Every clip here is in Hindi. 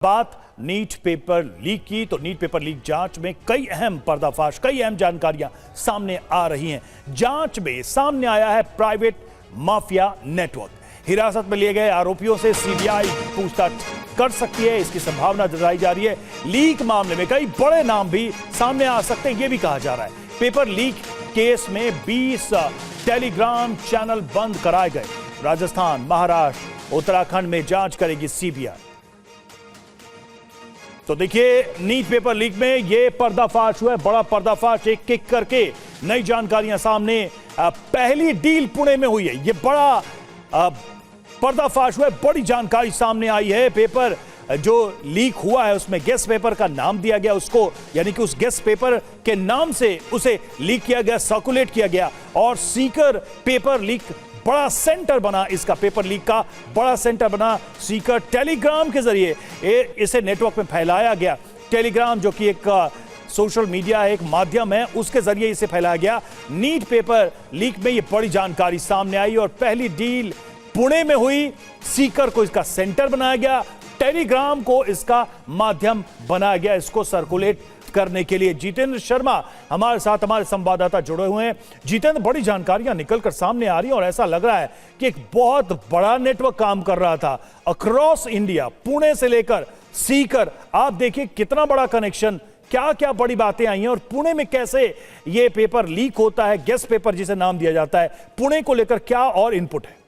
बात नीट पेपर लीक की, तो नीट पेपर लीक जांच में कई अहम पर्दाफाश, कई अहम जानकारियां सामने आ रही हैं। जांच में सामने आया है प्राइवेट माफिया नेटवर्क। हिरासत में लिए गए आरोपियों से सीबीआई पूछताछ कर सकती है, इसकी संभावना जताई जा रही है। लीक मामले में कई बड़े नाम भी सामने आ सकते हैं, यह भी कहा जा रहा है। पेपर लीक केस में 20 टेलीग्राम चैनल बंद कराए गए। राजस्थान, महाराष्ट्र, उत्तराखंड में जांच करेगी सीबीआई। तो देखिए, नीट पेपर लीक में यह पर्दाफाश हुआ है, बड़ा पर्दाफाश, एक एक करके नई जानकारियां सामने। पहली डील पुणे में हुई है, यह बड़ा पर्दाफाश हुआ है, बड़ी जानकारी सामने आई है। पेपर जो लीक हुआ है उसमें गेस्ट पेपर का नाम दिया गया उसको, यानी कि उस गेस्ट पेपर के नाम से उसे लीक किया गया, सर्कुलेट किया गया। और सीकर पेपर लीक बड़ा सेंटर बना, इसका पेपर लीक का बड़ा सेंटर बना सीकर। टेलीग्राम के जरिए इसे नेटवर्क में फैलाया गया। टेलीग्राम जो कि एक सोशल मीडिया है, एक माध्यम है, उसके जरिए इसे फैलाया गया। नीट पेपर लीक में ये बड़ी जानकारी सामने आई और पहली डील पुणे में हुई। सीकर को इसका सेंटर बनाया गया, टेलीग्राम को इसका माध्यम बनाया गया इसको सर्कुलेट करने के लिए। जितेंद्र शर्मा हमारे साथ, हमारे संवाददाता जुड़े हुए हैं। जितेंद्र, बड़ी जानकारियां निकलकर सामने आ रही हैं और ऐसा लग रहा है कि एक बहुत बड़ा नेटवर्क काम कर रहा था अक्रॉस इंडिया, पुणे से लेकर सीकर। आप देखिए कितना बड़ा कनेक्शन, क्या क्या बड़ी बातें आई हैं और पुणे में कैसे यह पेपर लीक होता है, गेस्ट पेपर जिसे नाम दिया जाता है। पुणे को लेकर क्या और इनपुट है?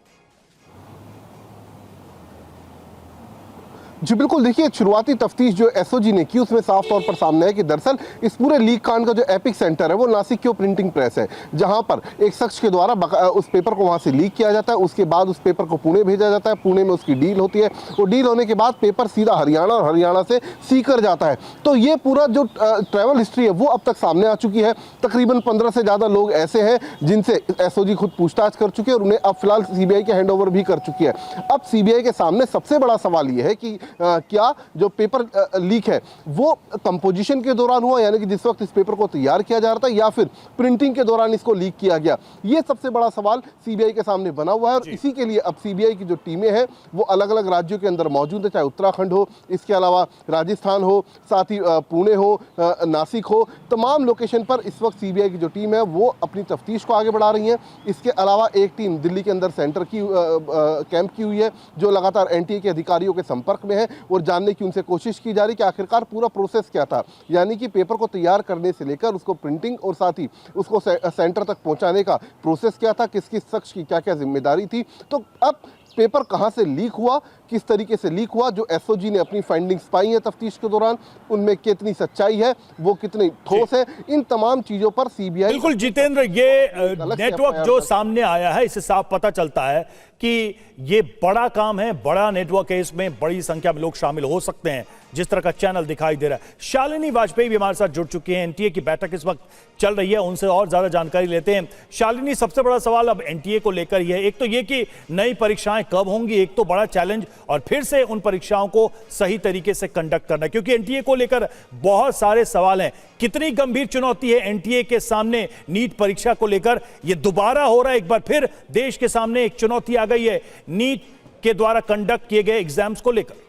जी बिल्कुल, देखिए, शुरुआती तफ्तीश जो एसओजी ने की उसमें साफ तौर पर सामने है कि दरअसल इस पूरे लीक कांड का जो एपिक सेंटर है वो नासिक की प्रिंटिंग प्रेस है, जहां पर एक शख्स के द्वारा उस पेपर को वहां से लीक किया जाता है। उसके बाद उस पेपर को पुणे भेजा जाता है, पुणे में उसकी डील होती है। वो डील होने के बाद पेपर सीधा हरियाणा और हरियाणा से सीकर जाता है। तो ये पूरा जो ट्रैवल हिस्ट्री है वो अब तक सामने आ चुकी है। तकरीबन 15 से ज़्यादा लोग ऐसे हैं जिनसे एसओजी खुद पूछताछ कर चुके हैं और उन्हें अब फिलहाल सीबीआई के हैंडओवर भी कर चुकी है। अब सीबीआई के सामने सबसे बड़ा सवाल ये है कि क्या जो पेपर लीक है वो कंपोजिशन के दौरान हुआ, यानी कि जिस वक्त इस पेपर को तैयार किया जा रहा था, या फिर प्रिंटिंग के दौरान इसको लीक किया गया। ये सबसे बड़ा सवाल सीबीआई के सामने बना हुआ है और इसी के लिए अब सीबीआई की जो टीमें हैं वो अलग अलग राज्यों के अंदर मौजूद है, चाहे उत्तराखंड हो, इसके अलावा राजस्थान हो, साथ ही पुणे हो, नासिक हो। तमाम लोकेशन पर इस वक्त सीबीआई की जो टीम है वो अपनी तफ्तीश को आगे बढ़ा रही है। इसके अलावा एक टीम दिल्ली के अंदर सेंटर की कैंप की हुई है जो लगातार एनटीए के अधिकारियों के संपर्क में है और जानने की उनसे कोशिश की जा रही कि आखिरकार पूरा प्रोसेस क्या था, यानी कि पेपर को तैयार करने से लेकर उसको प्रिंटिंग और साथ ही उसको सेंटर तक पहुंचाने का प्रोसेस क्या था, किस किस शख्स की क्या क्या जिम्मेदारी थी। तो अब पेपर कहां से लीक हुआ, किस तरीके से लीक हुआ, जो एसओजी ने अपनी फाइंडिंग्स पाई हैं तफ्तीश के दौरान, उनमें कितनी सच्चाई है, वो कितनी ठोस है, इन तमाम चीजों पर सीबीआई। बिल्कुल जितेंद्र, ये नेटवर्क जो सामने आया है इससे साफ पता चलता है कि ये बड़ा काम है, बड़ा नेटवर्क है, इसमें बड़ी संख्या में लोग शामिल हो सकते हैं, जिस तरह का चैनल दिखाई दे रहा है। शालिनी वाजपेयी भी हमारे साथ जुड़ चुकी हैं, एनटीए की बैठक इस वक्त चल रही है, उनसे और ज्यादा जानकारी लेते हैं। शालिनी, सबसे बड़ा सवाल अब एनटीए को लेकर ही है। एक तो ये कि नई परीक्षाएं कब होंगी, एक तो बड़ा चैलेंज, और फिर से उन परीक्षाओं को सही तरीके से कंडक्ट करना, क्योंकि एनटीए को लेकर बहुत सारे सवाल हैं। कितनी गंभीर चुनौती है एनटीए के सामने नीट परीक्षा को लेकर? यह दोबारा हो रहा है, एक बार फिर देश के सामने एक चुनौती आ गई है नीट के द्वारा कंडक्ट किए गए एग्जाम्स को लेकर।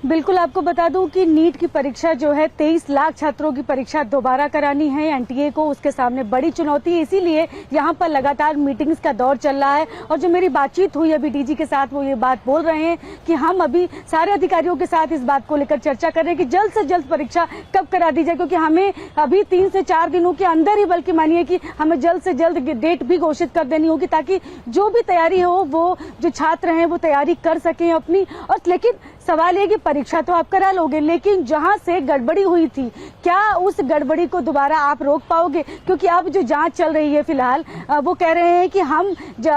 बिल्कुल, आपको बता दूं कि नीट की परीक्षा जो है 23 लाख छात्रों की परीक्षा दोबारा करानी है एनटीए को, उसके सामने बड़ी चुनौती है। इसीलिए यहां पर लगातार मीटिंग्स का दौर चल रहा है। और जो मेरी बातचीत हुई अभी डीजी के साथ, वो ये बात बोल रहे हैं कि हम अभी सारे अधिकारियों के साथ इस बात को लेकर चर्चा कर रहे हैं कि जल्द से जल्द परीक्षा कब करा दी जाए, क्योंकि हमें अभी 3 से 4 दिनों के अंदर ही, बल्कि मानिए कि हमें जल्द से जल्द डेट भी घोषित कर देनी होगी, ताकि जो भी तैयारी हो वो जो छात्र हैं वो तैयारी कर सकें अपनी। और लेकिन सवाल ये कि परीक्षा तो आप करा लोगे, लेकिन जहां से गड़बड़ी हुई थी, क्या उस गड़बड़ी को दोबारा आप रोक पाओगे? क्योंकि अब जो जांच चल रही है फिलहाल, वो कह रहे हैं कि हम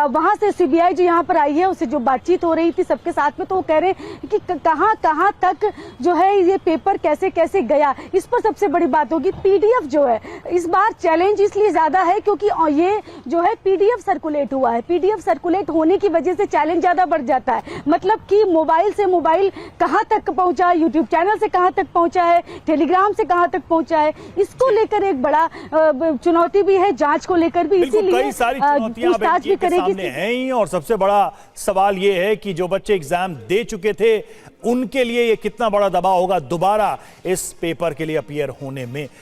वहां से सीबीआई जो यहां पर आई है उससे जो बातचीत हो रही थी सबके साथ में, तो वो कह रहे हैं कि कहां तक जो है ये पेपर कैसे कैसे गया। इस पर सबसे बड़ी बात होगी पीडीएफ जो है, इस बार चैलेंज इसलिए ज्यादा है क्योंकि ये जो है पीडीएफ सर्कुलेट हुआ है। पीडीएफ सर्कुलेट होने की वजह से चैलेंज ज्यादा बढ़ जाता है, मतलब कि मोबाइल से मोबाइल कहां तक तक पहुंचा है, यूट्यूब चैनल से कहां तक पहुंचा है, टेलीग्राम से कहां तक पहुंचा है, इसको लेकर एक बड़ा चुनौती भी है, जांच को लेकर भी। बिल्कुल, इसीलिए कई सारी चुनौतियां अब एनटीए के सामने हैं ही, और सबसे बड़ा सवाल यह है कि जो बच्चे एग्जाम दे चुके थे उनके लिए ये कितना बड़ा दबाव होगा दोबारा इस पेपर के लिए अपीयर होने में।